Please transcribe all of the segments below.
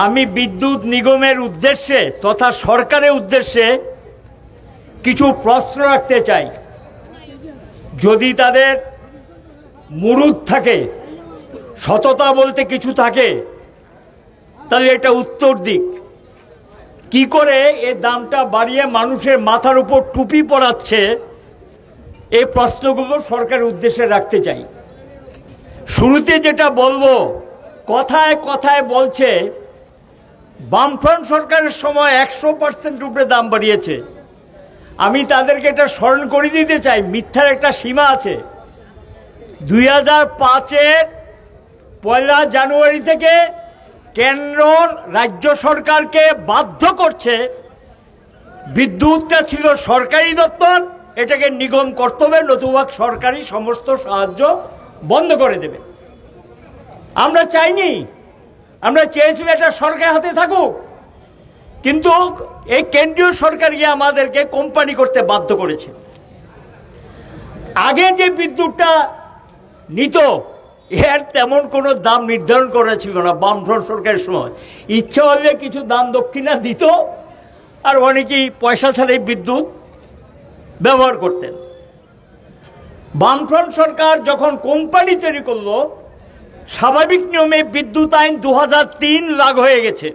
আমি বিদ্যুৎ নিগমের উদ্দেশ্যে তথা সরকারের উদ্দেশ্যে কিছু প্রশ্ন রাখতে চাই। যদি তাদের মুরুদ থাকে, সততা বলতে কিছু থাকে, তাহলে এটা উত্তর দিক। কি করে এই দামটা বাড়িয়ে মানুষের মাথার উপর টুপি পরাচ্ছে, এই প্রশ্নগুলো সরকারের উদ্দেশ্যে রাখতে চাই। শুরুতে যেটা বলবো, কথায় কথায় বলছে বামফ্রন্ট সরকারের সময় 100% উপরে দাম বাড়িয়েছে। আমি তাদেরকে এটা স্মরণ করে দিতে চাই, মিথ্যার একটা সীমা আছে। 2005-এর 1 জানুয়ারি থেকে কেন্দ্র রাজ্য সরকারকে বাধ্য করছে, বিদ্যুৎটা ছিল সরকারি দপ্তর, এটাকে নিগম করতে হবে, নতুবা সরকারি সমস্ত সাহায্য বন্ধ করে দেবে। আমরা চাইনি, আমরা চেয়েছিলাম এটা সরকারের হাতে থাকুক, কিন্তু এই কেন্দ্রীয় সরকার গিয়ে আমাদেরকে কোম্পানি করতে বাধ্য করেছে। আগে যে বিদ্যুৎটা নিত এর তেমন কোনো দাম নির্ধারণ করা ছিল না বামফ্রন্ট সরকারের সময়। ইচ্ছা হলে কিছু দান দক্ষিণা দিত, আর অনেকেই পয়সা ছাড়াই বিদ্যুৎ ব্যবহার করতেন। বামফ্রন্ট সরকার যখন কোম্পানি তৈরি করলো, স্বাভাবিক নিয়মে বিদ্যুৎ আইন 2003 লাগু হয়ে গেছে।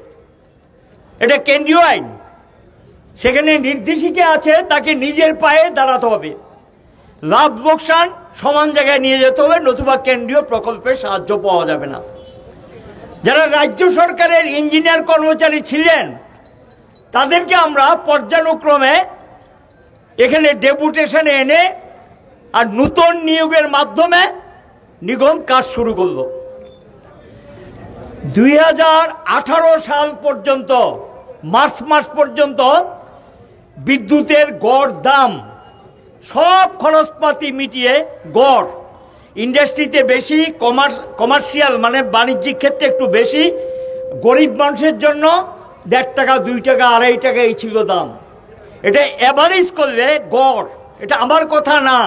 এটা কেন্দ্রীয় আইন, সেখানে নির্দেশিকা আছে তাকে নিজের পায়ে দাঁড়াতে হবে, লাভ লোকসান সমান জায়গায় নিয়ে যেতে হবে, নতুবা কেন্দ্রীয় প্রকল্পের সাহায্য পাওয়া যাবে না। যারা রাজ্য সরকারের ইঞ্জিনিয়ার কর্মচারী ছিলেন তাদেরকে আমরা পর্যায়ক্রমে এখানে ডেপুটেশনে এনে আর নূতন নিয়োগের মাধ্যমে নিগম কাজ শুরু করলো। 2018 সাল পর্যন্ত, মার্চ মাস পর্যন্ত বিদ্যুতের গড় দাম সব খরচপাতি মিটিয়ে গড়, ইন্ডাস্ট্রিতে বেশি, কমার্শিয়াল মানে বাণিজ্যিক ক্ষেত্রে একটু বেশি, গরিব মানুষের জন্য 1.5 টাকা 2 টাকা 2.5 টাকা এই ছিল দাম। এটা অ্যাভারেজ করলে গড়, এটা আমার কথা না।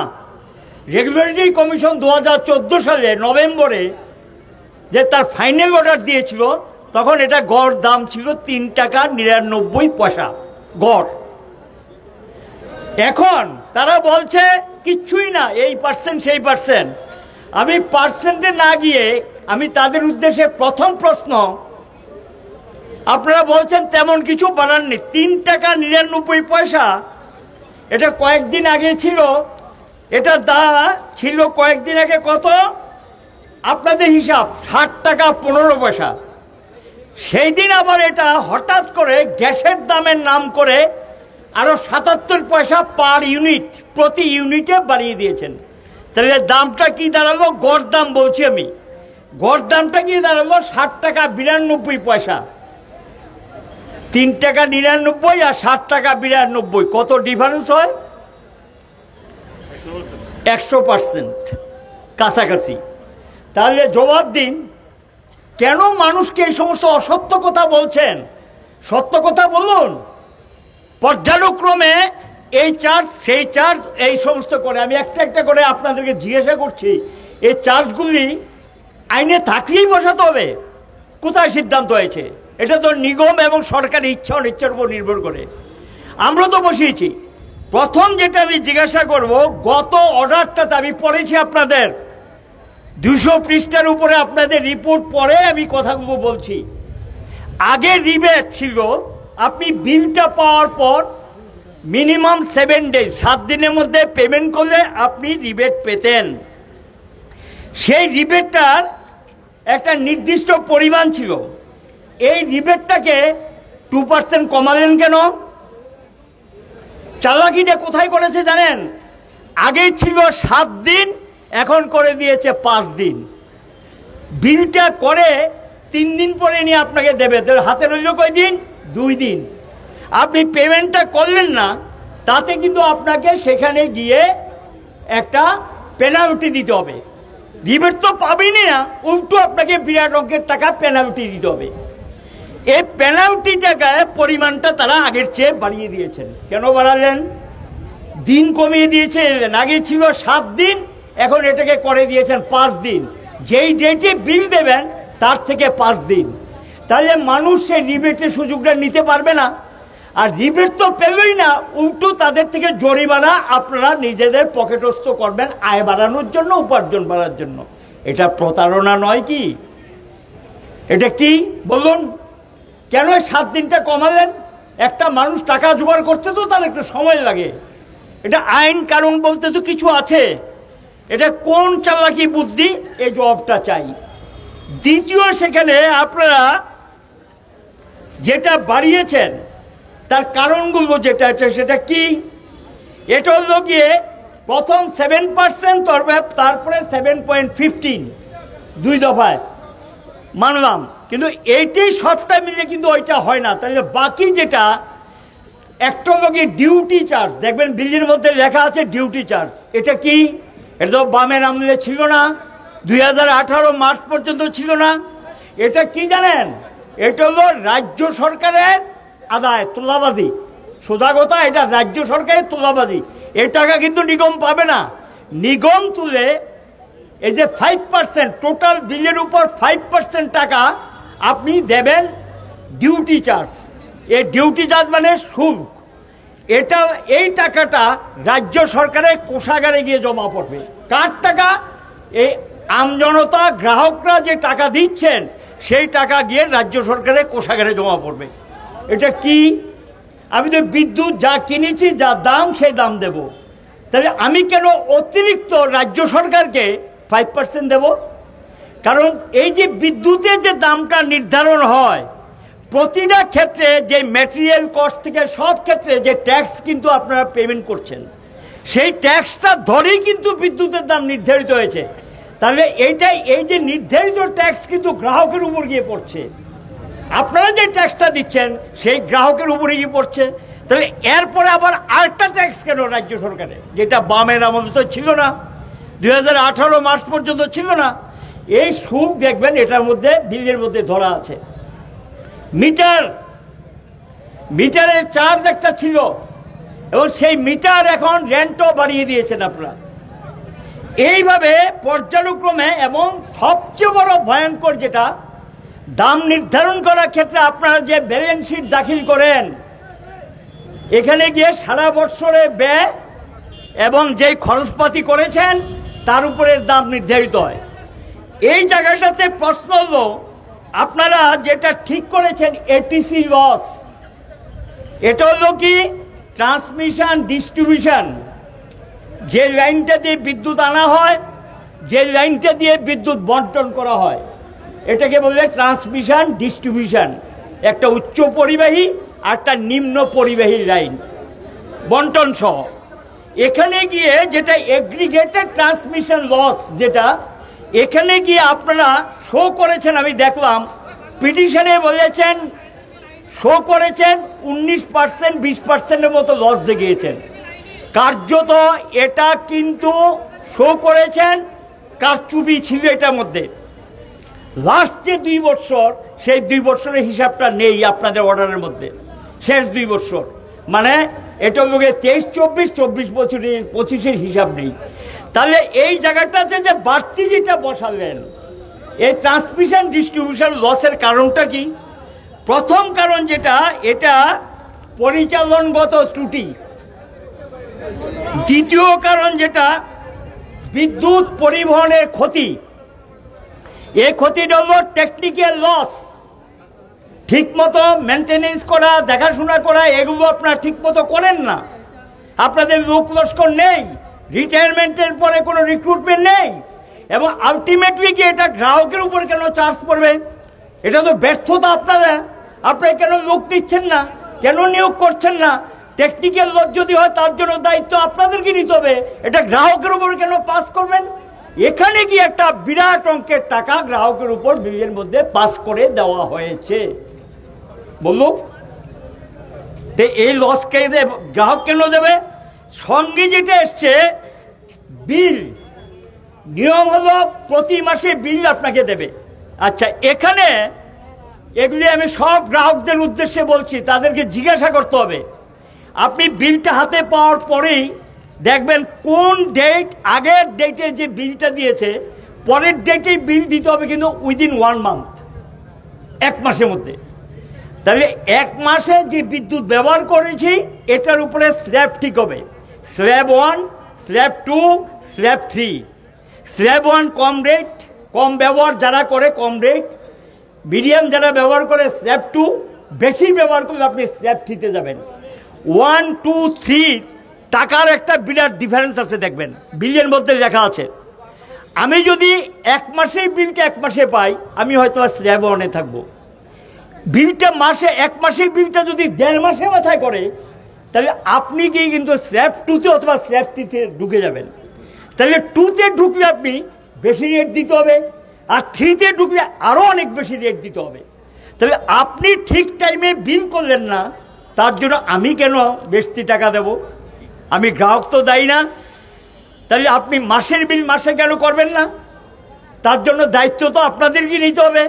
রেগুলেটরি কমিশন 2014 সালে নভেম্বরে যে তার ফাইনাল অর্ডার দিয়েছিল, তখন এটা গড় দাম ছিল 3 টাকা 99 পয়সা গড়। এখন তারা বলছে কিচ্ছুই না, এই পার্সেন্ট সেই পার্সেন্ট। আমি পার্সেন্টে না গিয়ে আমি তাদের উদ্দেশ্যে প্রথম প্রশ্ন, আপনারা বলছেন তেমন কিছু বাড়াননি, 3 টাকা 99 পয়সা এটা কয়েকদিন আগে ছিল, এটা ছিল কয়েকদিন আগে কত আপনাদের হিসাব 60 টাকা 15 পয়সা। সেই দিন আবার এটা হঠাৎ করে গ্যাসের দামের নাম করে আরো 77 পয়সা পার ইউনিট, প্রতি ইউনিটে বাড়িয়ে দিয়েছেন। তাহলে দামটা কি দাঁড়ালো? গড় দাম বলছি আমি, গড় দামটা কি দাঁড়ালো? 60 টাকা 92 পয়সা। 3 টাকা 99 আর 60 টাকা 92, কত ডিফারেন্স হয়? 100% কাছাকাছি। তাহলে জবাব দিন, কেন মানুষকে এই সমস্ত অসত্য কথা বলছেন? সত্য কথা বলুন। পর্যায়ক্রমে এই চার্জ সেই চার্জ এই সমস্ত করে, আমি একটা একটা করে আপনাদেরকে জিজ্ঞাসা করছি, এই চার্জগুলি আইনে থাকলেই বসাতে হবে? কোথায় সিদ্ধান্ত হয়েছে? এটা তো নিগম এবং সরকারের ইচ্ছা অনিচ্ছার উপর নির্ভর করে। আমরা তো বসিয়েছি। প্রথম যেটা আমি জিজ্ঞাসা করব, গত অর্ডারটাতে আমি পড়েছি আপনাদের 200 পৃষ্ঠার উপরে, আপনাদের রিপোর্ট পড়ে আমি কথাগুলো বলছি। আগে রিবেট ছিল, আপনি বিলটা পাওয়ার পর মিনিমাম 7 ডেজ, 7 দিনের মধ্যে পেমেন্ট করলে আপনি রিবেট পেতেন। সেই রিবেটটার একটা নির্দিষ্ট পরিমাণ ছিল। এই রিবেটটাকে 2% কমালেন কেন? চালাকিটা কোথায় করেছে জানেন? আগে ছিল 7 দিন, এখন করে দিয়েছে 5 দিন। বিলটা করে 3 দিন পরে নিয়ে আপনাকে দেবে, হাতে রইল কয় দিন? 2 দিন। আপনি পেমেন্টটা করলেন না, তাতে কিন্তু আপনাকে সেখানে গিয়ে একটা পেনাল্টি দিতে হবে। রিবেট তো পাবেনই না, উল্টো আপনাকে বিরাট অঙ্কের টাকা পেনাল্টি দিতে হবে। এই পেনাল্টি টাকার পরিমাণটা তারা আগের চেয়ে বাড়িয়ে দিয়েছেন। কেন বাড়ালেন? দিন কমিয়ে দিয়েছেন। আগে ছিল 7 দিন, এখন এটাকে করে দিয়েছেন 5 দিন। যেই ডেটে বিল দেবেন তার থেকে 5 দিন। তাহলে মানুষ সেই রিবেটের সুযোগটা নিতে পারবে না। আর রিবেট তো পেলই না, উল্টো তাদের থেকে জরিমানা আপনারা নিজেদের পকেটস্থ করবেন আয় বাড়ানোর জন্য, উপার্জন বাড়ার জন্য। এটা প্রতারণা নয় কি? এটা কি বলুন? কেন 7 দিনটা কমালেন? একটা মানুষ টাকা জোগাড় করতে তো তার একটু সময় লাগে। এটা আইন কানুন বলতে তো কিছু আছে। এটা কোন চালাকি বুদ্ধি? এই জবাবটা চাই। দ্বিতীয়, সেখানে আপনারা যেটা বাড়িয়েছেন তার কারণগুলো যেটা আছে সেটা কি? এটা হলো গিয়ে প্রথম 7% করবে, তারপরে 7.15, 2 দফায় মানলাম, কিন্তু এইটাই সবটা মিলে কিন্তু ওইটা হয় না। তাহলে বাকি যেটা একটা লোকের ডিউটি চার্জ, দেখবেন বিলের মধ্যে লেখা আছে ডিউটি চার্জ। এটা কি? এটা তো বামের আমলে ছিল না, 2018 মার্চ পর্যন্ত ছিল না। এটা কি জানেন? এটা হলো রাজ্য সরকারের আদায়, তোলাবাজি। সোজা কথা, এটা রাজ্য সরকারের তোলাবাজি। এই টাকা কিন্তু নিগম পাবে না। নিগম তুলে এই যে 5%, টোটাল বিলের উপর 5% টাকা আপনি দেবেন ডিউটি চার্জ। এই ডিউটি চার্জ মানে শুল্ক। এটা, এই টাকাটা রাজ্য সরকারের কোষাগারে গিয়ে জমা পড়বে। কার টাকা? এই আমজনতা, গ্রাহকরা যে টাকা দিচ্ছেন সেই টাকা গিয়ে রাজ্য সরকারের কোষাগারে জমা পড়বে। এটা কি? আমি তো বিদ্যুৎ যা কিনেছি, যা দাম, সেই দাম দেব। তাহলে আমি কেন অতিরিক্ত রাজ্য সরকারকে 5% দেব? কারণ এই যে বিদ্যুতের যে দামটা নির্ধারণ হয়, প্রতিটা ক্ষেত্রে যে ম্যাটেরিয়াল কস্ট থেকে সব ক্ষেত্রে যে ট্যাক্স কিন্তু আপনারা পেমেন্ট করছেন, সেই ট্যাক্সটা ধরেই কিন্তু বিদ্যুতের দাম নির্ধারিত হয়েছে। তাহলে এইটাই, এই যে নির্ধারিত ট্যাক্স কিন্তু গ্রাহকের উপর গিয়ে পড়ছে। আপনারা যে ট্যাক্সটা দিচ্ছেন সেই গ্রাহকের উপরে গিয়ে পড়ছে। তাহলে এরপরে আবার আরেকটা ট্যাক্স কেন রাজ্য সরকারে, যেটা বামের আমলে তো ছিল না, 2018 মার্চ পর্যন্ত ছিল না। এই সুদ দেখবেন এটার মধ্যে, বিলের মধ্যে ধরা আছে। মিটারের চার্জ একটা ছিল, এবং সেই মিটার এখন রেন্টও বাড়িয়ে দিয়েছেন আপনারা। এইভাবে পর্যায়ক্রমে, এবং সবচেয়ে বড় ভয়ঙ্কর যেটা, দাম নির্ধারণ করার ক্ষেত্রে আপনারা যে ব্যালেন্স শিট দাখিল করেন, এখানে গিয়ে সারা বছরে ব্যয় এবং যেই খরচপাতি করেছেন তার উপরে দাম নির্ধারিত হয়। এই জায়গাটাতে প্রশ্ন হলো, আপনারা যেটা ঠিক করেছেন এটিসি লস, এটা হলো কি ট্রান্সমিশন ডিস্ট্রিবিউশন। যে লাইনটা দিয়ে বিদ্যুৎ আনা হয়, যে লাইনটা দিয়ে বিদ্যুৎ বন্টন করা হয়, এটাকে বলে ট্রান্সমিশন ডিস্ট্রিবিউশন। একটা উচ্চ পরিবাহী আর একটা নিম্ন পরিবাহী লাইন বন্টন সহ। এখানে গিয়ে যেটা এগ্রিগেটেড ট্রান্সমিশন লস, যেটা এখানে গিয়ে আপনারা শো করেছেন, আমি দেখলাম পিটিশনে বলেছেন, শো করেছেন 19%, 20%-এর মতো লস দেখিয়েছেন। কার্যত এটা কিন্তু শো করেছেন, কারচুপি ছিল এটার মধ্যে। লাস্ট যে 2 বছর, সেই 2 বছরের হিসাবটা নেই আপনাদের অর্ডারের মধ্যে। শেষ 2 বছর মানে এটা লোকে 23-24, 24-25-এর হিসাব নেই। তাহলে এই জায়গাটাতে যে বাড়তি যেটা বসালেন, এই ট্রান্সমিশন ডিস্ট্রিবিউশন লসের কারণটা কি? প্রথম কারণ যেটা, এটা পরিচালনগত ত্রুটি। দ্বিতীয় কারণ যেটা, বিদ্যুৎ পরিবহনের ক্ষতি। এই ক্ষতিটা হলো টেকনিক্যাল লস। ঠিকমতো মেনটেনেন্স করা, দেখাশোনা করা, এগুলো আপনারা ঠিকমতো করেন না। আপনাদের লোক লস্কর নেই, রিটায়ারমেন্টের পরে কোনো রিক্রুটমেন্ট নেই, এবং আলটিমেটলি কি এটা গ্রাহকের উপর কেন চার্জ পড়বে? এটা তো ব্যর্থতা আপনারা। আপনারা কেন লোক নিচ্ছেন না, কেন নিয়োগ করছেন না? টেকনিক্যাল লস যদি হয় তার জন্য দায়িত্ব আপনাদেরকে নিতে হবে, এটা গ্রাহকের উপর কেন পাস করবেন? এখানে কি একটা বিরাট অঙ্কের টাকা গ্রাহকের উপর বিলের মধ্যে পাস করে দেওয়া হয়েছে। বলুন, এই লস কে দেবে? গ্রাহক কেন দেবে? সঙ্গে যেটা এসছে বিল, নিয়ম হলো প্রতি মাসে বিল আপনাকে দেবে। আচ্ছা, এখানে এগুলি আমি সব গ্রাহকদের উদ্দেশ্যে বলছি, তাদেরকে জিজ্ঞাসা করতে হবে। আপনি বিলটা হাতে পাওয়ার পরেই দেখবেন কোন ডেট, আগের ডেটে যে বিলটা দিয়েছে পরের ডেটেই বিল দিতে হবে, কিন্তু উইদিন 1 মান্থ। 1 মাসের মধ্যে। তাহলে 1 মাসে যে বিদ্যুৎ ব্যবহার করেছি এটার উপরে স্ল্যাব ঠিক হবে, স্ল্যাব 1, স্ল্যাব 2, স্ল্যাব 3। স্ল্যাব 1 কম রেট, কম ব্যবহার যারা করে কম রেট, মিডিয়াম যারা ব্যবহার করে স্ল্যাব 2, বেশি ব্যবহার করলে আপনি স্ল্যাব 3-তে যাবেন। 1, 2, 3 টাকার একটা বিরাট ডিফারেন্স আছে, দেখবেন বিলের মধ্যে লেখা আছে। আমি যদি 1 মাসের বিলটা 1 মাসে পাই, আমি হয়তো স্ল্যাব 1-এ থাকবো। বিলটা 1 মাসের বিলটা যদি 1.5 মাসে মাথায় করে, তাহলে আপনি কি কিন্তু স্ল্যাব 2-তে অথবা স্ল্যাব 3-তে ঢুকে যাবেন। তাহলে 2-তে ঢুকলে আপনি বেশি রেট দিতে হবে, আর 3-তে ঢুকলে আরও অনেক বেশি রেট দিতে হবে। তাহলে আপনি ঠিক টাইমে বিল করলেন না, তার জন্য আমি কেন বেশি টাকা দেব? আমি গ্রাহক তো দায়ী না। তাহলে আপনি মাসের বিল মাসে কেন করবেন না? তার জন্য দায়িত্ব তো আপনাদেরকে নিতে হবে।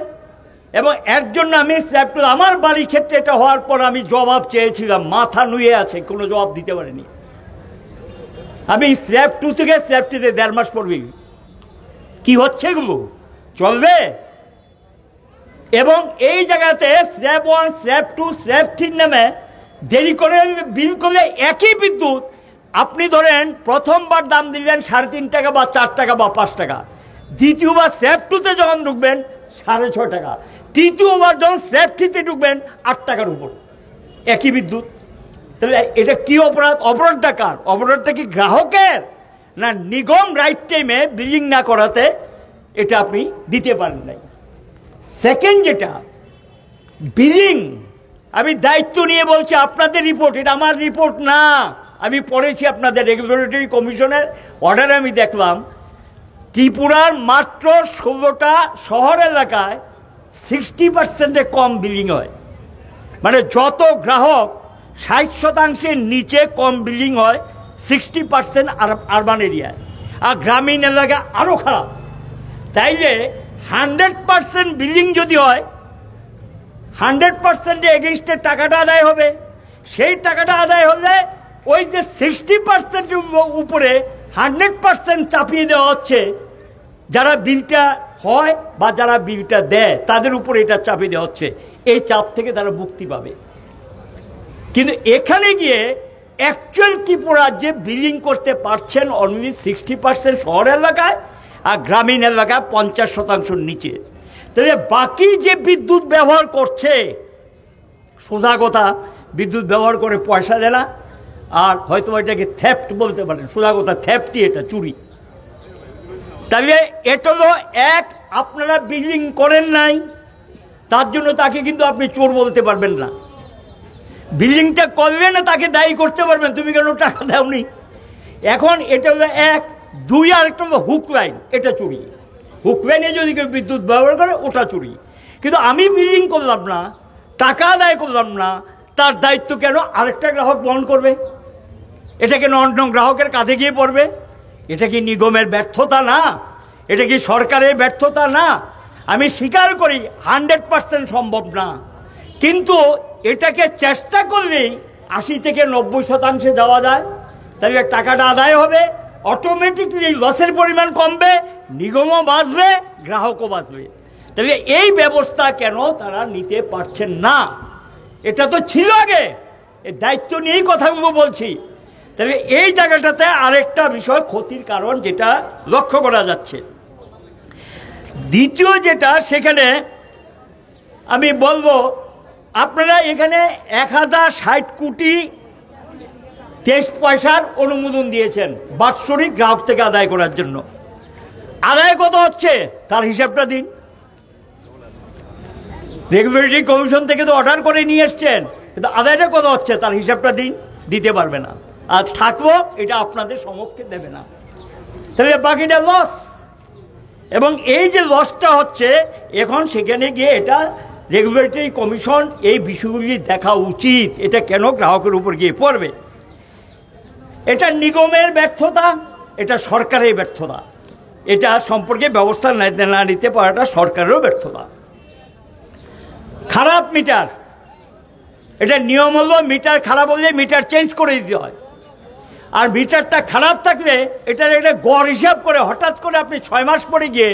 এবং এর জন্য আমি স্ল্যাব 2, আমার বাড়ির ক্ষেত্রে এটা হওয়ার পর আমি জবাব চেয়েছিলাম, মাথা নুয়ে আছে, কোনো জবাব দিতে পারিনি। আমি স্ল্যাব 2 থেকে স্ল্যাব 3-তে 1.5 মাস পড়বি, কি হচ্ছে এগুলো চলবে? এবং এই জায়গাতে স্ল্যাব 1, স্ল্যাব 2, স্ল্যাব 3 নামে দেরি করে বিল করলে একই বিদ্যুৎ আপনি ধরেন প্রথমবার দাম দিলেন 3.5 টাকা বা 4 টাকা বা 5 টাকা, দ্বিতীয়বার স্ল্যাব 2-তে যখন ঢুকবেন 6.5 টাকা, তৃতীয়বার যখন স্ল্যাব 3-তে ঢুকবেন 8 টাকার উপর, একই বিদ্যুৎ। তাহলে এটা কি অপরাধ? অপরাধটা কার? অপরাধটা কি গ্রাহকের? না নিগম রাইট টাইমে বিলিং না করাতে এটা আপনি দিতে পারেন নাই। সেকেন্ড যেটা বিলিং, আমি দায়িত্ব নিয়ে বলছি, আপনাদের রিপোর্ট, এটা আমার রিপোর্ট না, আমি পড়েছি আপনাদের রেগুলেটরি কমিশনের অর্ডারে। আমি দেখলাম ত্রিপুরার মাত্র 16টা শহর এলাকায় 60%-এর কম বিলিং হয়। মানে যত গ্রাহক 60% নিচে কম বিলিং হয় 60% আরবান এরিয়ায়, আর গ্রামীণ এলাকায় আরও খারাপ। তাইলে 100% বিলিং যদি হয়, 100% এগেইনস্টে টাকাটা আদায় হবে। সেই টাকাটা আদায় হলে ওই যে 60% উপরে 100% চাপিয়ে দেওয়া হচ্ছে, যারা বিলটা হয় বা যারা বিলটা দেয় তাদের উপরে এটা চাপিয়ে দেওয়া হচ্ছে, এই চাপ থেকে তারা মুক্তি পাবে। কিন্তু এখানে গিয়ে অ্যাকচুয়াল ত্রিপুরা যে বিলিং করতে পারছেন অনলি 60% শহর এলাকায়, আর গ্রামীণ এলাকায় 50% নিচে। তাহলে বাকি যে বিদ্যুৎ ব্যবহার করছে, সোজা কথা, বিদ্যুৎ ব্যবহার করে পয়সা দেয় না, আর হয়তো এটাকে থেফট বলতে পারেন, সোজা কথা থেফটই, এটা চুরি। তাহলে এটা হলো এক, আপনারা বিলিং করেন নাই, তার জন্য তাকে কিন্তু আপনি চোর বলতে পারবেন না। বিলিংটা করবে না তাকে দায়ী করতে পারবেন, তুমি কেন টাকা দাওনি। এখন এটা হলো এক। 2, আরেকটা হলো হুক লাইন, এটা চুরি। হুক লাইনে যদি কেউ বিদ্যুৎ ব্যবহার করে ওটা চুরি। কিন্তু আমি বিলিং করলাম না, টাকা আদায় করলাম না, তার দায়িত্ব কেন আরেকটা গ্রাহক বহন করবে? এটা কেন অন্য গ্রাহকের কাঁধে গিয়ে পড়বে? এটা কি নিগমের ব্যর্থতা না? এটা কি সরকারের ব্যর্থতা না? আমি স্বীকার করি 100% সম্ভব না, কিন্তু এটাকে চেষ্টা করলেই 80 থেকে 90% যাওয়া যায়। তাহলে টাকাটা আদায় হবে, অটোমেটিকলি লসের পরিমাণ কমবে, নিগমও বাঁচবে, গ্রাহকও বাঁচবে। তাহলে এই ব্যবস্থা কেন তারা নিতে পারছেন না? এটা তো ছিল আগে, এই দায়িত্ব নিয়েই কথাগুলো বলছি। তাহলে এই জায়গাটাতে আরেকটা বিষয় ক্ষতির কারণ যেটা লক্ষ্য করা যাচ্ছে। দ্বিতীয় যেটা, সেখানে আমি বলবো, আপনারা এখানে 1060 কোটি 23 পয়সার অনুমোদন দিয়েছেন বাৎসরিক গ্রাহক থেকে আদায় করার জন্য। আদায় কত হচ্ছে তার হিসাবটা দিন। রেগুলেটরি কমিশন থেকে তো অর্ডার করে নিয়ে এসছেন, কিন্তু আদায়টা কত হচ্ছে তার হিসাবটা দিন। দিতে পারবে না, আর থাকবো এটা আপনাদের সমক্ষে দেবে না, তাহলে বাকিটা লস। এবং এই যে লসটা হচ্ছে এখন, সেখানে গিয়ে এটা রেগুলেটরি কমিশন এই বিষয়গুলি দেখা উচিত, এটা কেন গ্রাহকের উপর গিয়ে পড়বে। এটা নিগমের ব্যর্থতা, এটা সরকারের ব্যর্থতা, এটা সম্পর্কে ব্যবস্থা না নিতে পারাটা সরকারেরও ব্যর্থতা। খারাপ মিটার, এটা নিয়ম হলো মিটার খারাপ হলে মিটার চেঞ্জ করে দিতে হয়। আর মিটারটা খারাপ থাকলে এটার একটা গড় হিসাব করে হঠাৎ করে আপনি 6 মাস পরে গিয়ে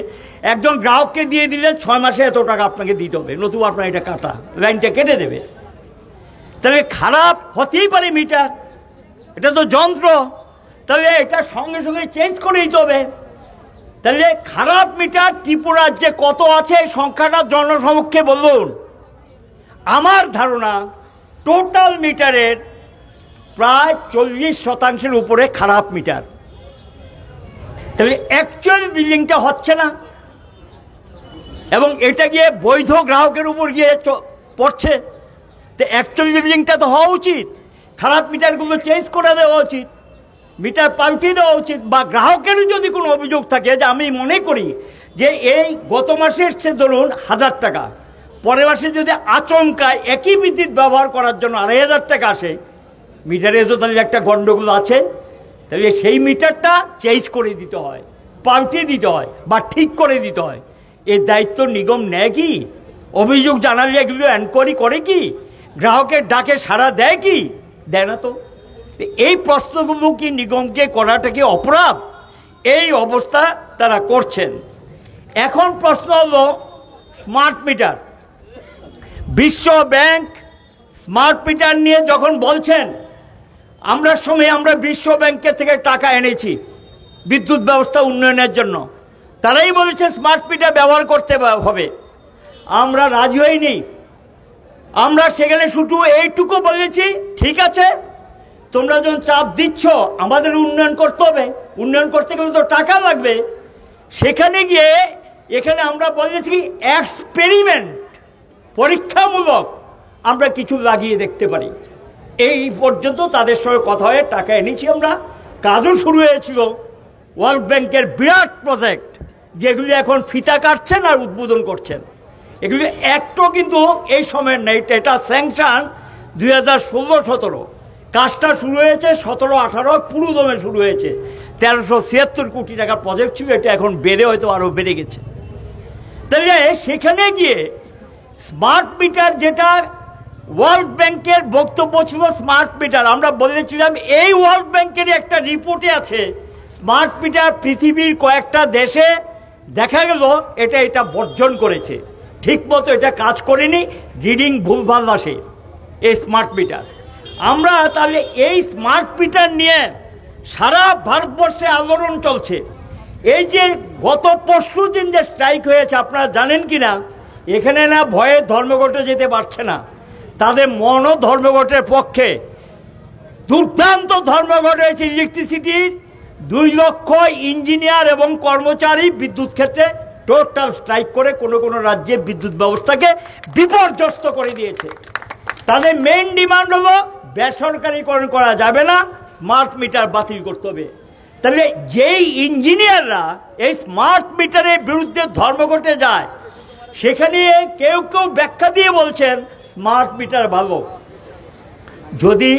একজন গ্রাহককে দিয়ে দিলেন 6 মাসে এত টাকা আপনাকে দিতে হবে, নতুবা আপনার এটা কাটা, লাইনটা কেটে দেবে। তাহলে খারাপ হতেই পারে মিটার, এটা তো যন্ত্র, তাহলে এটা সঙ্গে সঙ্গে চেঞ্জ করে দিতে হবে। তাহলে খারাপ মিটার ত্রিপুরার যে কত আছে এই সংখ্যাটা জনসমক্ষে বলুন। আমার ধারণা টোটাল মিটারের প্রায় 40% উপরে খারাপ মিটার। তাহলে অ্যাকচুয়াল বিলিংটা হচ্ছে না এবং এটা গিয়ে বৈধ গ্রাহকের উপর গিয়ে পড়ছে। তো অ্যাকচুয়াল বিলিংটা তো হওয়া উচিত, খারাপ মিটারগুলো চেঞ্জ করে দেওয়া উচিত, মিটার পাল্টিয়ে দেওয়া উচিত। বা গ্রাহকেরও যদি কোনো অভিযোগ থাকে যে আমি মনে করি যে এই গত মাসে এসছে ধরুন 1000 টাকা, পরের মাসে যদি আচমকা একই বিদ্যুৎ ব্যবহার করার জন্য 2500 টাকা আসে, মিটারে তো তাহলে একটা গণ্ডগোল আছে। তাহলে সেই মিটারটা চেঞ্জ করে দিতে হয়, পাল্টিয়ে দিতে হয় বা ঠিক করে দিতে হয়। এর দায়িত্ব নিগম নেয় কি? অভিযোগ জানালে এগুলো এনকোয়ারি করে কি? গ্রাহকের ডাকে সাড়া দেয় কি? দেয় না তো। এই প্রশ্নগুলো কি নিগমকে করাটা কি অপরাধ? এই অবস্থা তারা করছেন। এখন প্রশ্ন হলো স্মার্ট মিটার। বিশ্ব ব্যাংক স্মার্ট মিটার নিয়ে যখন বলছেন, আমরা বিশ্ব ব্যাংকের থেকে টাকা এনেছি বিদ্যুৎ ব্যবস্থা উন্নয়নের জন্য, তারাই বলেছে স্মার্ট মিটার ব্যবহার করতে হবে, আমরা রাজি হইনি। আমরা সেখানে শুধু এইটুকু বলেছি, ঠিক আছে তোমরা যখন চাপ দিচ্ছ আমাদের উন্নয়ন করতে হবে, উন্নয়ন করতে গেলে তো টাকা লাগবে। সেখানে গিয়ে এখানে আমরা বলেছি এক্সপেরিমেন্ট, পরীক্ষামূলক আমরা কিছু লাগিয়ে দেখতে পারি। এই পর্যন্ত তাদের সঙ্গে কথা হয়ে টাকা এনেছি আমরা, কাজও শুরু হয়েছিল। ওয়ার্ল্ড ব্যাংকের বিরাট প্রজেক্ট যেগুলি এখন ফিতা কাটছেন আর উদ্বোধন করছেন, এগুলি একটাও কিন্তু এই সময়ের নেই। এটা স্যাংশন 2016-17, কাজটা শুরু হয়েছে 17-18, পুরো দমে শুরু হয়েছে। 1376 কোটি টাকার প্রজেক্ট ছিল, এটা এখন বেড়ে হয়তো আরও বেড়ে গেছে। তাহলে সেখানে গিয়ে স্মার্ট মিটার, যেটা ওয়ার্ল্ড ব্যাংকের বক্তব্য ছিল স্মার্ট মিটার, আমরা বলেছিলাম এই ওয়ার্ল্ড ব্যাংকের একটা রিপোর্টে আছে স্মার্ট মিটার পৃথিবীর কয়েকটা দেশে দেখা গেল এটা বর্জন করেছে, ঠিক মতো এটা কাজ করেনি, রিডিং ভুলভাল আসে এই স্মার্ট মিটার। আমরা তাহলে এই স্মার্ট মিটার নিয়ে সারা ভারতবর্ষে আন্দোলন চলছে। এই যে গত পরশু দিন যে স্ট্রাইক হয়েছে, আপনারা জানেন কি না? এখানে না ভয়ে ধর্মঘটে যেতে পারছে না, তাদের মনও ধর্মঘটের পক্ষে। দুর্দান্ত ধর্মঘট হয়েছে ইলেকট্রিসিটির, 2 লক্ষ ইঞ্জিনিয়ার এবং কর্মচারী বিদ্যুৎ ক্ষেত্রে টোটাল স্ট্রাইক করে কোনো কোনো রাজ্যে বিদ্যুৎ ব্যবস্থাকে বিপর্যস্ত করে দিয়েছে। তাদের মেইন ডিমান্ড হলো বেসরকারীকরণ করা যাবে না, স্মার্ট মিটার বাতিল করতে হবে। তাহলে যেই ইঞ্জিনিয়াররা এই স্মার্ট মিটারের বিরুদ্ধে ধর্মঘটে যায়, সেখানে কেউ কেউ ব্যাখ্যা দিয়ে বলছেন স্মার্ট মিটার ভালো। যদি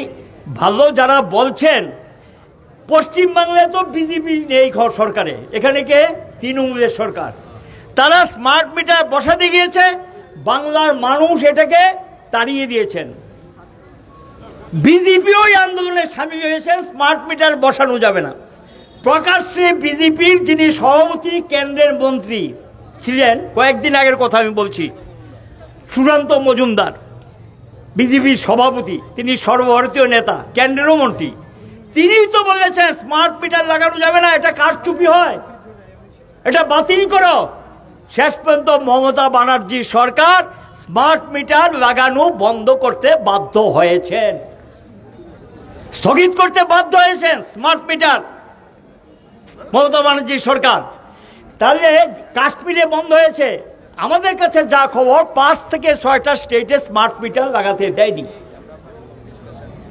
ভালো যারা বলছেন, পশ্চিমবাংলায় তো বিজেপি নেই সরকারে, এখানে কে? তৃণমূলের সরকার। তারা স্মার্ট মিটার বসাতে গিয়েছে, বাংলার মানুষ এটাকে তাড়িয়ে দিয়েছেন। বিজেপিও এই আন্দোলনে সামিল হয়েছেন, স্মার্ট মিটার বসানো যাবে না। প্রকাশ্যে বিজেপির যিনি সভাপতি, কেন্দ্রের মন্ত্রী ছিলেন, কয়েকদিন আগের কথা আমি বলছি, সুশান্ত মজুমদার, বিজেপির সভাপতি, তিনি সর্বভারতীয় নেতা, কেন্দ্রেরও মন্ত্রী, তিনি তো বলেছেন স্মার্ট মিটার লাগানো যাবে না, এটা কারচুপি হয়, এটা বাতিল করো। শেষ পর্যন্ত মমতা ব্যানার্জি সরকার স্মার্ট মিটার লাগানো বন্ধ করতে বাধ্য হয়েছেন, স্থগিত করতে বাধ্য হয়েছেন স্মার্ট মিটার মমতা ব্যানার্জি সরকার। তাহলে কাশ্মীরে বন্ধ হয়েছে, আমাদের কাছে যা খবর 5 থেকে 6টা স্টেটে স্মার্ট মিটার লাগাতে দেয়নি।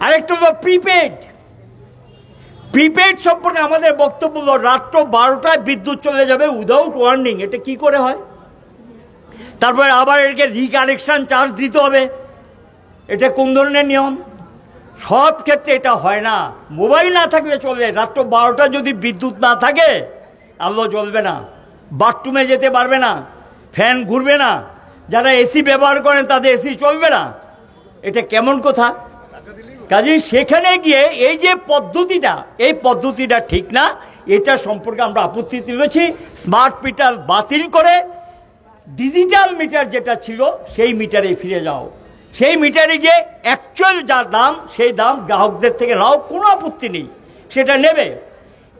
আরেকটা হলো প্রিপেড সম্পর্কে আমাদের বক্তব্য হলো রাত্র 12টায় বিদ্যুৎ চলে যাবে উইদাউট ওয়ার্নিং, এটা কি করে হয়? তারপরে আবার এটাকে রিকানেকশন চার্জ দিতে হবে, এটা কোন ধরনের নিয়ম? সব ক্ষেত্রে এটা হয় না। মোবাইল না থাকলে চলবে, রাত্র 12টা যদি বিদ্যুৎ না থাকে আলো জ্বলবে না, বাথরুমে যেতে পারবে না, ফ্যান ঘুরবে না, যারা এসি ব্যবহার করেন তাদের এসি চলবে না। এটা কেমন কথা? কাজেই সেখানে গিয়ে এই যে পদ্ধতিটা, এই পদ্ধতিটা ঠিক না, এটা সম্পর্কে আমরা আপত্তি তুলেছি। স্মার্ট মিটার বাতিল করে ডিজিটাল মিটার যেটা ছিল সেই মিটারে ফিরে যাও, সেই মিটারে গিয়ে অ্যাকচুয়াল যা দাম সেই দাম গ্রাহকদের থেকে নাও, কোনো আপত্তি নেই, সেটা নেবে।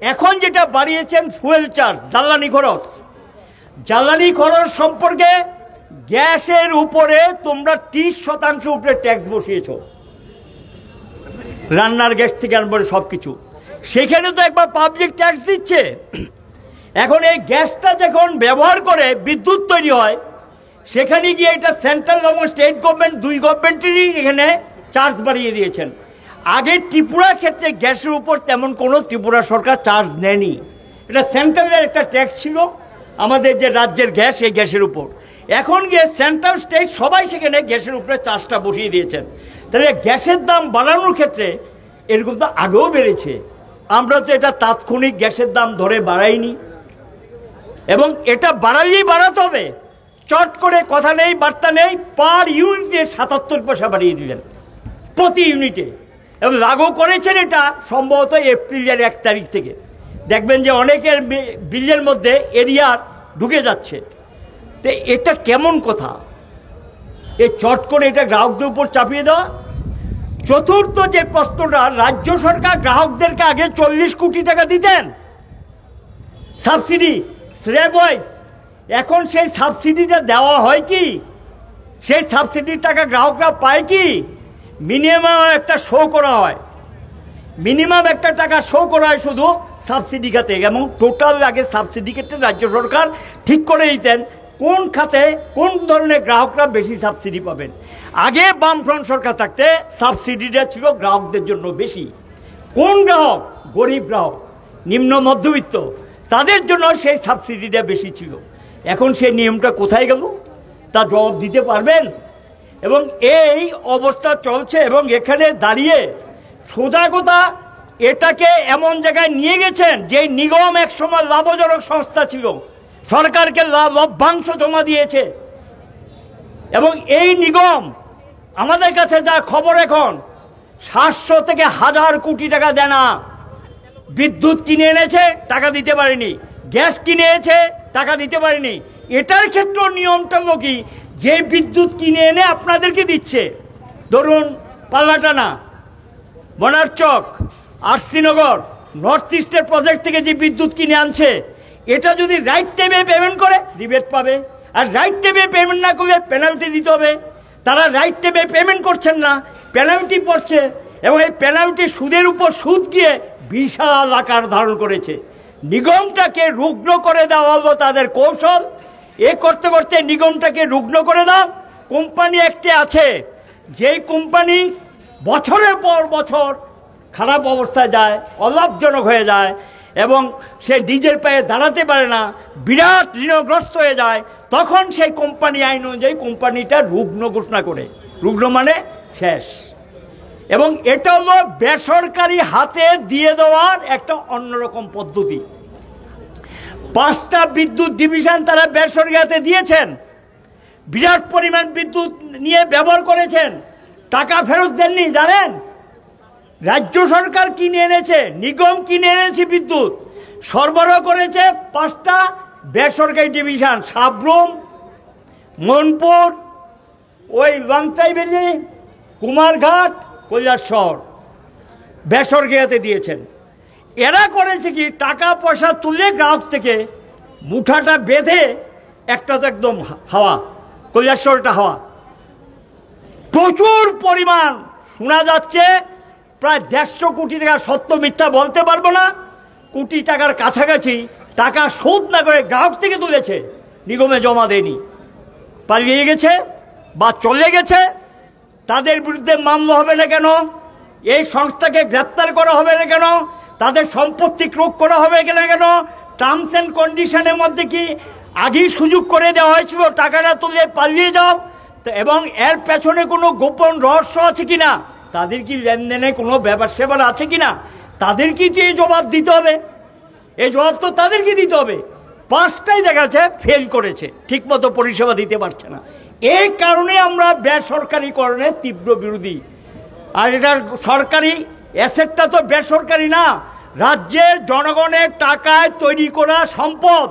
এখন যেটা বাড়িয়েছেন ফুয়েল চার্জ, জ্বালানি খরচ সম্পর্কে গ্যাসের উপরে তোমরা 30% উপরে ট্যাক্স বসিয়েছ, রান্নার গ্যাস থেকে আরম্ভ করে সব কিছু, সেখানে তো একবার পাবলিক ট্যাক্স দিচ্ছে। এখন এই গ্যাসটা যখন ব্যবহার করে বিদ্যুৎ তৈরি হয়, সেখানে গিয়ে এটা সেন্ট্রাল এবং স্টেট গভর্নমেন্ট দুই গভর্নমেন্টেরই এখানে চার্জ বাড়িয়ে দিয়েছেন। আগে ত্রিপুরা ক্ষেত্রে গ্যাসের উপর তেমন কোনো ত্রিপুরা সরকার চার্জ নেয়নি, এটা সেন্ট্রালের একটা ট্যাক্স ছিল আমাদের যে রাজ্যের গ্যাস, এই গ্যাসের উপর। এখন গিয়ে সেন্ট্রাল স্টেট সবাই সেখানে গ্যাসের উপরে চার্জটা বসিয়ে দিয়েছেন। তাহলে গ্যাসের দাম বাড়ানোর ক্ষেত্রে এরকম তো আগেও বেড়েছে, আমরা তো এটা তাৎক্ষণিক গ্যাসের দাম ধরে বাড়াইনি, এবং এটা বাড়ালেই বাড়াতে হবে, চট করে কথা নেই বার্তা নেই। পার ইউনিটে 77 পয়সা বাড়িয়ে দিলেন প্রতি ইউনিটে, এবং লাগু করেছেন এটা সম্ভবত এপ্রিলের 1 তারিখ থেকে। দেখবেন যে অনেকের বিলের মধ্যে এরিয়ার ঢুকে যাচ্ছে। তো এটা কেমন কথা, এই চট করে এটা গ্রাহকদের উপর চাপিয়ে দেওয়া। চতুর্থ যে প্রশ্নটা, রাজ্য সরকার গ্রাহকদেরকে আগে 40 কোটি টাকা দিতেন সাবসিডি স্ল্যাব ওয়াইজ, এখন সেই সাবসিডিটা দেওয়া হয় কি? সেই সাবসিডির টাকা গ্রাহকরা পায় কি? মিনিমাম একটা শো করা হয়, মিনিমাম একটা টাকা শো করা হয় শুধু সাবসিডি খাতে, এবং টোটাল আগে সাবসিডি ক্ষেত্রে রাজ্য সরকার ঠিক করে দিতেন কোন খাতে কোন ধরনের গ্রাহকরা বেশি সাবসিডি পাবেন। আগে বামফ্রন্ট সরকার থাকতে সাবসিডিটা ছিল গ্রাহকদের জন্য বেশি। কোন গ্রাহক? গরিব গ্রাহক, নিম্ন মধ্যবিত্ত, তাদের জন্য সেই সাবসিডিটা বেশি ছিল। এখন সেই নিয়মটা কোথায় গেল তা জবাব দিতে পারবেন? এবং এই অবস্থা চলছে, এবং এখানে দাঁড়িয়ে সোজা কথা এটাকে এমন জায়গায় নিয়ে গেছেন যে নিগম একসময় লাভজনক সংস্থা ছিল, সরকারকে লভ্যাংশ জমা দিয়েছে, এবং এই নিগম আমাদের কাছে যা খবর এখন 700 থেকে 1000 কোটি টাকা দেনা। বিদ্যুৎ কিনে এনেছে, টাকা দিতে পারেনি, গ্যাস কিনে এনেছে, টাকা দিতে পারেনি। এটার ক্ষেত্রেও নিয়মটা কি, যে বিদ্যুৎ কিনে এনে আপনাদেরকে দিচ্ছে, ধরুন পাল্লাটানা, বনারচক, আরসিনগর, নর্থ ইস্টের প্রজেক্ট থেকে যে বিদ্যুৎ কিনে আনছে, এটা যদি রাইট টাইমে পেমেন্ট করে রিবেট পাবে, আর রাইট টাইমে পেমেন্ট না করলে পেনাল্টি দিতে হবে। তারা রাইট টাইমে পেমেন্ট করছেন না, পেনাল্টি পড়ছে, এবং এই পেনাল্টি সুদের উপর সুদ গিয়ে বিশাল আকার ধারণ করেছে। নিগমটাকে রুগ্ন করে দেওয়া হলো তাদের কৌশল। এ করতে করতে নিগমটাকে রুগ্ন করে দাও। কোম্পানি একটি আছে, যেই কোম্পানি বছরের পর বছর খারাপ অবস্থায় যায়, অলাভজনক হয়ে যায়, এবং সে নিজের পায়ে দাঁড়াতে পারে না, বিরাট ঋণগ্রস্ত হয়ে যায়, তখন সেই কোম্পানি আইন অনুযায়ী কোম্পানিটা রুগ্ন ঘোষণা করে। রুগ্ন মানে শেষ। এবং এটা হলো বেসরকারি হাতে দিয়ে দেওয়ার একটা অন্যরকম পদ্ধতি। 5টা বিদ্যুৎ ডিভিশন তারা বেসরকারি হাতে দিয়েছেন, বিরাট পরিমাণ বিদ্যুৎ নিয়ে ব্যবহার করেছেন, টাকা ফেরত দেননি। জানেন রাজ্য সরকার কিনে এনেছে, নিগম কিনে এনেছে বিদ্যুৎ, সরবরাহ করেছে 5টা বেসরকারি ডিভিশন, সাবরুম, মনপুর, ওই লংচাইবেলি, কুমারঘাট, কৈলাসহর, বেসরকারি হাতে দিয়েছেন। এরা করেছে কি, টাকা পয়সা তুলে গ্রাহক থেকে মুঠাটা বেঁধে, একটা তো একদম হাওয়া, কৈলাসহরটা হাওয়া, প্রচুর পরিমাণ শোনা যাচ্ছে, প্রায় 150 কোটি টাকা, সত্য মিথ্যা বলতে পারবো না, কোটি টাকার কাছাকাছি টাকা শোধ না করে গ্রাহক থেকে তুলেছে, নিগমে জমা দেয়নি, পালিয়ে গেছে বা চলে গেছে। তাদের বিরুদ্ধে মামলা হবে না কেন? এই সংস্থাকে গ্রেপ্তার করা হবে না কেন? তাদের সম্পত্তি ক্রোক করা হবে কেন? টার্মস অ্যান্ড কন্ডিশনের মধ্যে কি আগেই সুযোগ করে দেওয়া হয়েছিল টাকাটা তুলে পালিয়ে যাও? এবং এর পেছনে কোনো গোপন রহস্য আছে কিনা, তাদের কি লেনদেনে কোনো ব্যাপার সেবার আছে কিনা, তাদের কি এই জবাব দিতে হবে। এই জবাব তো তাদেরকে দিতে হবে। 5টাই দেখা যাচ্ছে ফেল করেছে, ঠিকমতো পরিষেবা দিতে পারছে না। এই কারণে আমরা বেসরকারিকরণের তীব্র বিরোধী। আর এটা সরকারি অ্যাসেটটা তো বেসরকারি না, রাজ্যের জনগণের টাকায় তৈরি করা সম্পদ।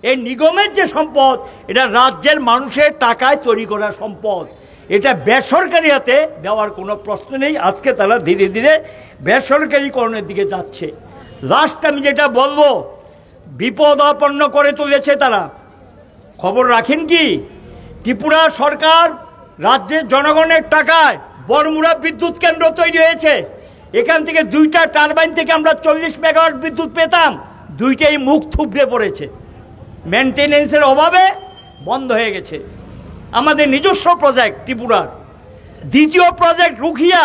এই নিগমের যে সম্পদ, এটা রাজ্যের মানুষের টাকায় তৈরি করা সম্পদ। এটা বেসরকারি হাতে দেওয়ার কোনো প্রশ্ন নেই। আজকে তারা ধীরে ধীরে বেসরকারিকরণের দিকে যাচ্ছে। লাস্ট আমি যেটা বলবো, বিপদাপন্ন করে তুলেছে তারা। খবর রাখেন কি, ত্রিপুরা সরকার রাজ্যের জনগণের টাকায় বড়মুড়া বিদ্যুৎ কেন্দ্র তৈরি হয়েছে। এখান থেকে 2টা টারবাইন থেকে আমরা 40 মেগাওয়াট বিদ্যুৎ পেতাম, 2টাই মুখ থুবড়ে পড়েছে, মেনটেনেন্সের অভাবে বন্ধ হয়ে গেছে। আমাদের নিজস্ব প্রজেক্ট ত্রিপুরার। দ্বিতীয় প্রজেক্ট রুখিয়া,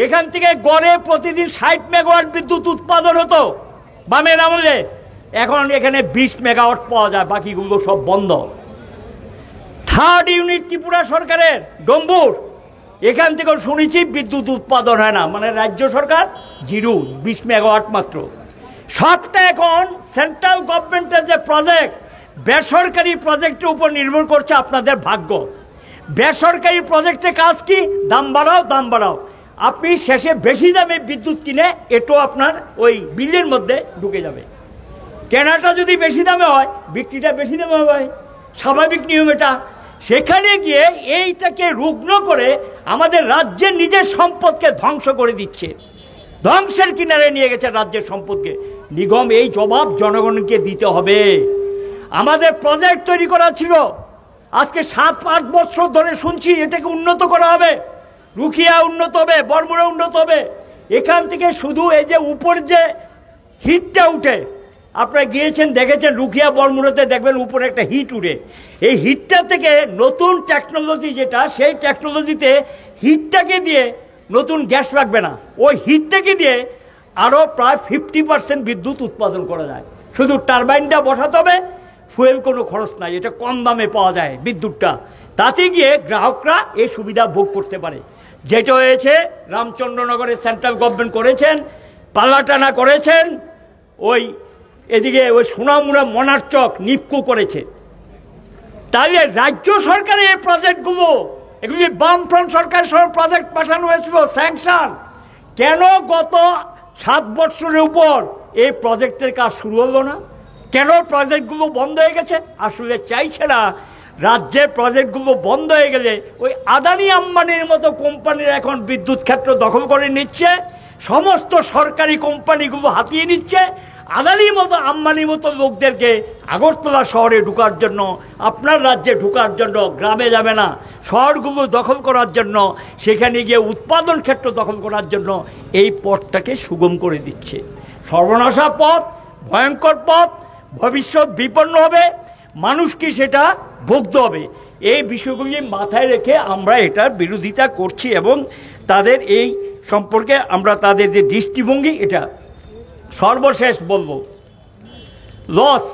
এখান থেকে গড়ে প্রতিদিন 60 মেগাওয়াট বিদ্যুৎ উৎপাদন হতো বামের আমলে, এখন এখানে 20 মেগাওয়াট পাওয়া যায়, বাকিগুলো সব বন্ধ। থার্ড ইউনিট ত্রিপুরা সরকারের ডম্বুর, এখান থেকেও শুনেছি বিদ্যুৎ উৎপাদন হয় না, মানে রাজ্য সরকার 0, 20 মেগাওয়াট মাত্র। সবটা এখন সেন্ট্রাল গভর্নমেন্টের যে প্রজেক্ট, বেসরকারি প্রজেক্টের উপর নির্ভর করছে আপনাদের ভাগ্য। বেসরকারি প্রজেক্টে কাজ কি, দাম বাড়াও দাম বাড়াও, আপনি শেষে বেশি দামে বিদ্যুৎ কিনে এটাও আপনার ওই বিলের মধ্যে ঢুকে যাবে। কেনাটা যদি বেশি দামে হয়, বিক্রিটা বেশি দামে হবে, স্বাভাবিক নিয়ম এটা। সেখানে গিয়ে এইটাকে রুগ্ন করে আমাদের রাজ্যের নিজের সম্পদকে ধ্বংস করে দিচ্ছে, ধ্বংসের কিনারে নিয়ে গেছে রাজ্যের সম্পদকে। নিগম এই জবাব জনগণকে দিতে হবে। আমাদের প্রজেক্ট তৈরি করা ছিল, আজকে 7-8 বছর ধরে শুনছি এটাকে উন্নত করা হবে, রুখিয়া উন্নত হবে, বড়মুড়া উন্নত হবে। এখান থেকে শুধু এই যে উপর যে হিটটা উঠে, আপনারা গিয়েছেন দেখেছেন রুখিয়া বড়মুড়াতে, দেখবেন উপরে একটা হিট উঠে। এই হিটটা থেকে নতুন টেকনোলজি যেটা, সেই টেকনোলজিতে হিটটাকে দিয়ে নতুন গ্যাস লাগবে না, ওই হিটটাকে দিয়ে আরও প্রায় 50% বিদ্যুৎ উৎপাদন করা যায়। শুধু টারবাইনটা বসাতে হবে, ফুয়েল কোনো খরচ নাই, এটা কম দামে পাওয়া যায় বিদ্যুৎটা। তাতে গিয়ে গ্রাহকরা এই সুবিধা ভোগ করতে পারে। যেটা হয়েছে রামচন্দ্রনগরে সেন্ট্রাল গভর্নমেন্ট করেছেন, পাল্লাটানা করেছেন, ওই এদিকে ওই সোনামুড়া মনারচক নিপকো করেছে। তাহলে রাজ্য সরকারের এই প্রজেক্টগুলো, এগুলি বামফ্রন্ট সরকার সব প্রজেক্ট পাঠানো হয়েছিল স্যাংশন, কেন গত 7 বছরের উপর এই প্রজেক্টের কাজ শুরু হলো না? কেন প্রজেক্টগুলো বন্ধ হয়ে গেছে? আসলে চাইছে না রাজ্যের প্রজেক্টগুলো বন্ধ হয়ে গেলে ওই আদানি আম্বানির মতো কোম্পানির এখন বিদ্যুৎ ক্ষেত্র দখল করে নিচ্ছে, সমস্ত সরকারি কোম্পানিগুলো হাতিয়ে নিচ্ছে। আদানির মতো আম্বানির মতো লোকদেরকে আগরতলা শহরে ঢোকার জন্য, আপনার রাজ্যে ঢোকার জন্য, গ্রামে যাবে না, শহরগুলো দখল করার জন্য, সেখানে গিয়ে উৎপাদন ক্ষেত্র দখল করার জন্য এই পথটাকে সুগম করে দিচ্ছে। সর্বনাশা পথ, ভয়ঙ্কর পথ, ভবিষ্যৎ বিপন্ন হবে, মানুষকে সেটা ভুগতে হবে। এই বিষয়গুলি মাথায় রেখে আমরা এটার বিরোধিতা করছি এবং তাদের এই সম্পর্কে আমরা তাদের যে দৃষ্টিভঙ্গি, এটা সর্বশেষ বলবো। লস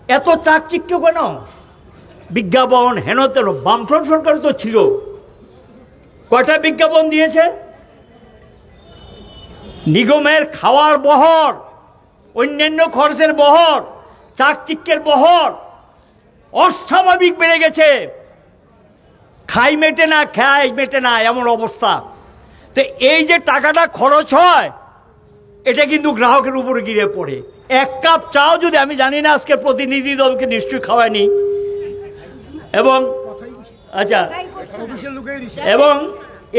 এত চাকচিক্য কেন? বিজ্ঞাপন হেন তেন, বামফ্রন্ট সরকার তো ছিল, কয়টা বিজ্ঞাপন দিয়েছে? নিগমের খাওয়ার বহর, অন্যান্য খরচের বহর, চাকচিক্যের বহর অস্বাভাবিক বেড়ে গেছে। খাই মেটে না, খাই মেটে না, এমন অবস্থা। তো এই যে টাকাটা খরচ হয়, এটা কিন্তু গ্রাহকের উপরে গিয়ে পড়ে। 1 কাপ চাও যদি, আমি জানি না আজকে প্রতিনিধি দলকে নিশ্চয়ই খাওয়ায়নি, এবং আচ্ছা, এবং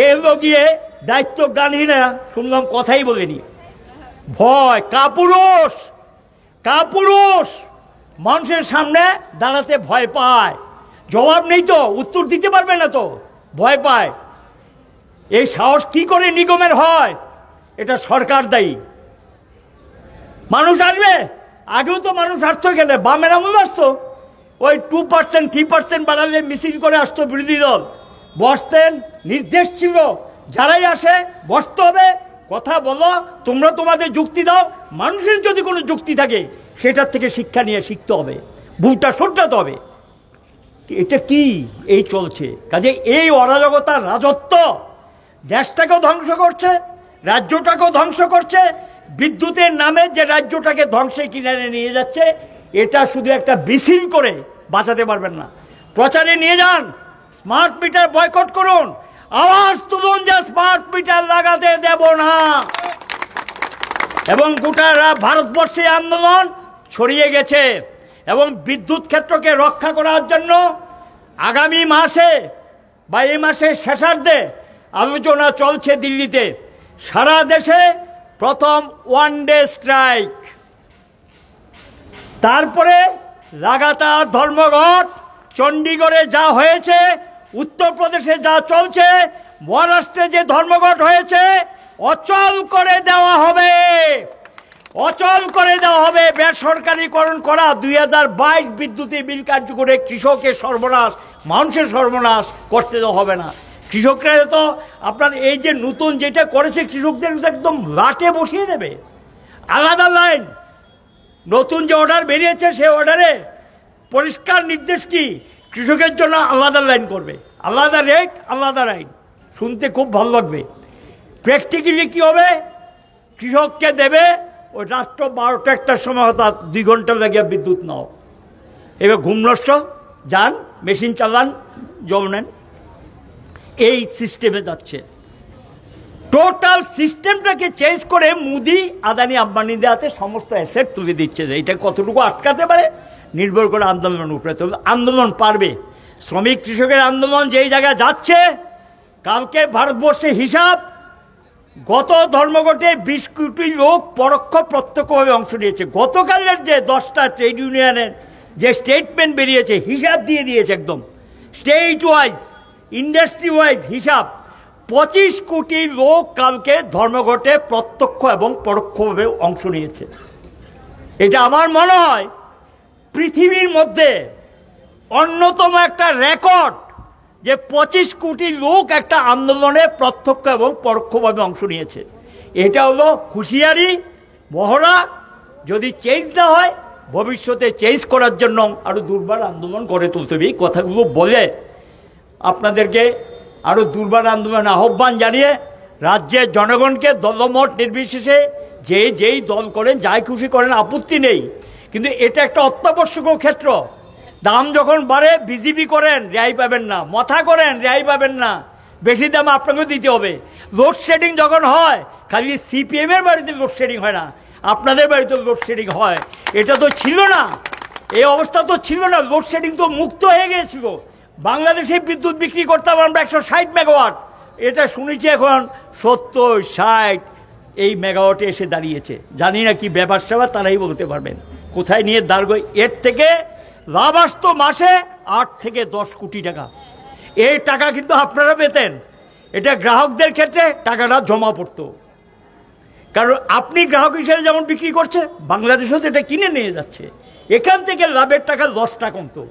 এর গিয়ে দায়িত্ব জ্ঞানীরা শুনলাম কথাই বলেনি। ভয়, কাপুরুষ, কাপুরুষ মানুষের সামনে দাঁড়াতে ভয় পায়, জবাব নেই তো, উত্তর দিতে পারবে না তো, ভয় পায়। এই সাহস কি করে নিগমের হয়? এটা সরকার দায়ী। মানুষ আসবে, আগেও তো মানুষ আসতো, গেলে বামের আমল আসতো, ওই 2% 3% বাড়ালে মিছিল করে আসতো বিরোধী দল, বসতেন, নির্দেশ ছিল যারাই আসে বসতে হবে, কথা বলো, তোমরা তোমাদের যুক্তি দাও, মানুষের যদি কোনো যুক্তি থাকে সেটার থেকে শিক্ষা নিয়ে শিখতে হবে, ভুলটা শোধরাতে হবে। এটা কি এই চলছে? কাজে এই অরাজকতার রাজত্ব দেশটাকেও ধ্বংস করছে, রাজ্যটাকেও ধ্বংস করছে, বিদ্যুতের নামে যে রাজ্যটাকে ধ্বংসের কিনারে নিয়ে যাচ্ছে, এটা শুধু একটা মিছিল করে বাঁচাতে পারবেন না। প্রচারে নিয়ে যান, স্মার্ট মিটার বয়কট করুন, আওয়াজ তুলুন যে স্মার্ট মিটার লাগাতে দেব না। এবং গোটা ভারতবর্ষে আন্দোলন ছড়িয়ে গেছে এবং বিদ্যুৎ ক্ষেত্রকে রক্ষা করার জন্য আগামী মাসে বা এই মাসের শেষার্ধে আলোচনা চলছে দিল্লিতে। সারা দেশে প্রথম ওয়ান ডে স্ট্রাইক, তারপরে লাগাতার ধর্মঘট। চণ্ডীগড়ে যা হয়েছে, উত্তরপ্রদেশে যা চলছে, মহারাষ্ট্রে যে ধর্মঘট হয়েছে, অচল করে দেওয়া হবে, অচল করে দেওয়া হবে। বেসরকারীকরণ করা 2022 বিদ্যুতের বিল কার্যকরে কৃষকের সর্বনাশ, মানুষের সর্বনাশ করতে দেওয়া হবে না। কৃষকরা তো আপনার এই যে নতুন যেটা করেছে কৃষকদের একদম লাটে বসিয়ে দেবে। আলাদা লাইন, নতুন যে অর্ডার বেরিয়েছে সে অর্ডারে পরিষ্কার নির্দেশ কি, কৃষকের জন্য আলাদা লাইন করবে, আলাদা রেট, আলাদা লাইন। শুনতে খুব ভালো লাগবে। প্র্যাকটিক্যালি কী হবে, কৃষককে দেবে ওই রাত্র 12টা 1টার সময় অর্থাৎ 2 ঘন্টা লাগিয়ে বিদ্যুৎ নাও, এবার ঘুম নষ্ট, যান মেশিন চালান, জল নেন, এই সিস্টেমে যাচ্ছে। টোটাল সিস্টেমটাকে চেঞ্জ করে মুদি আদানি আম্বানিদের হাতে সমস্ত অ্যাসেট তুলে দিচ্ছে। যে এটা কতটুকু আটকাতে পারে নির্ভর করে আন্দোলনের উপরে। তবে আন্দোলন পারবে। শ্রমিক কৃষকের আন্দোলন যেই জায়গায় যাচ্ছে, কালকে ভারতবর্ষে হিসাব, গত ধর্মঘটে 20 কোটি লোক পরোক্ষ প্রত্যক্ষভাবে অংশ নিয়েছে। গতকালের যে 10টা ট্রেড ইউনিয়নের যে স্টেটমেন্ট বেরিয়েছে, হিসাব দিয়ে দিয়েছে একদম স্টেট ওয়াইজ, ইন্ডাস্ট্রি ওয়াইজ হিসাব। 25 কোটি লোক কালকে ধর্মঘটে প্রত্যক্ষ এবং পরোক্ষভাবে অংশ নিয়েছে। এটা আমার মনে হয় পৃথিবীর মধ্যে অন্যতম একটা রেকর্ড, যে 25 কোটি লোক একটা আন্দোলনে প্রত্যক্ষ এবং পরোক্ষভাবে অংশ নিয়েছে। এটা হলো হুঁশিয়ারি, মহড়া। যদি চেঞ্জ না হয়, ভবিষ্যতে চেঞ্জ করার জন্য আরও দুর্বার আন্দোলন গড়ে তুলতে হবে। এই কথাগুলো বলে আপনাদেরকে আরও দুর্বার আন্দোলন আহ্বান জানিয়ে রাজ্যের জনগণকে দলমত নির্বিশেষে যেই দল করেন, যাই খুশি করেন, আপত্তি নেই, কিন্তু এটা একটা অত্যাবশ্যকীয় ক্ষেত্র। দাম যখন বাড়ে বিজিবি করেন, রেহাই পাবেন না, মথা করেন, রেহাই পাবেন না, বেশি দাম আপনাকেও দিতে হবে। লোডশেডিং যখন হয়, খালি সিপিএমের বাড়িতে লোডশেডিং হয় না, আপনাদের বাড়িতে লোডশেডিং হয়। এটা তো ছিল না, এই অবস্থা তো ছিল না। লোডশেডিং তো মুক্ত হয়ে গিয়েছিল। বাংলাদেশে বিদ্যুৎ বিক্রি করতাম আমরা 160 মেগাওয়াট, এটা শুনেছি এখন 70-60 এই মেগাওয়াটে এসে দাঁড়িয়েছে। জানি না কি ব্যাপার স্যাপার, তারাই বলতে পারবেন কোথায় নিয়ে দাঁড়াবে। এর থেকে লাভ আসতো মাসে 8 থেকে 10 কোটি টাকা। এই টাকা কিন্তু আপনারা পেতেন। এটা গ্রাহকদের ক্ষেত্রে টাকাটা জমা পড়তো, কারণ আপনি গ্রাহক হিসেবে যেমন বিক্রি করছে, বাংলাদেশও তো এটা কিনে নিয়ে যাচ্ছে। এখান থেকে লাভের টাকা লসটা কমতো।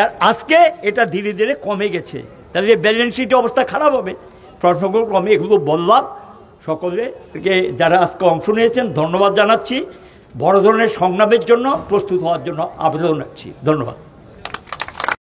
আর আজকে এটা ধীরে ধীরে কমে গেছে, তাহলে ব্যালেন্স শিটের অবস্থা খারাপ হবে। প্রসঙ্গক্রমে এগুলো বললাম। সকলকে যারা আজকে অংশ নিয়েছেন ধন্যবাদ জানাচ্ছি। বড় ধরনের সংগ্রামের জন্য প্রস্তুত হওয়ার জন্য আবেদন রাখছি। ধন্যবাদ।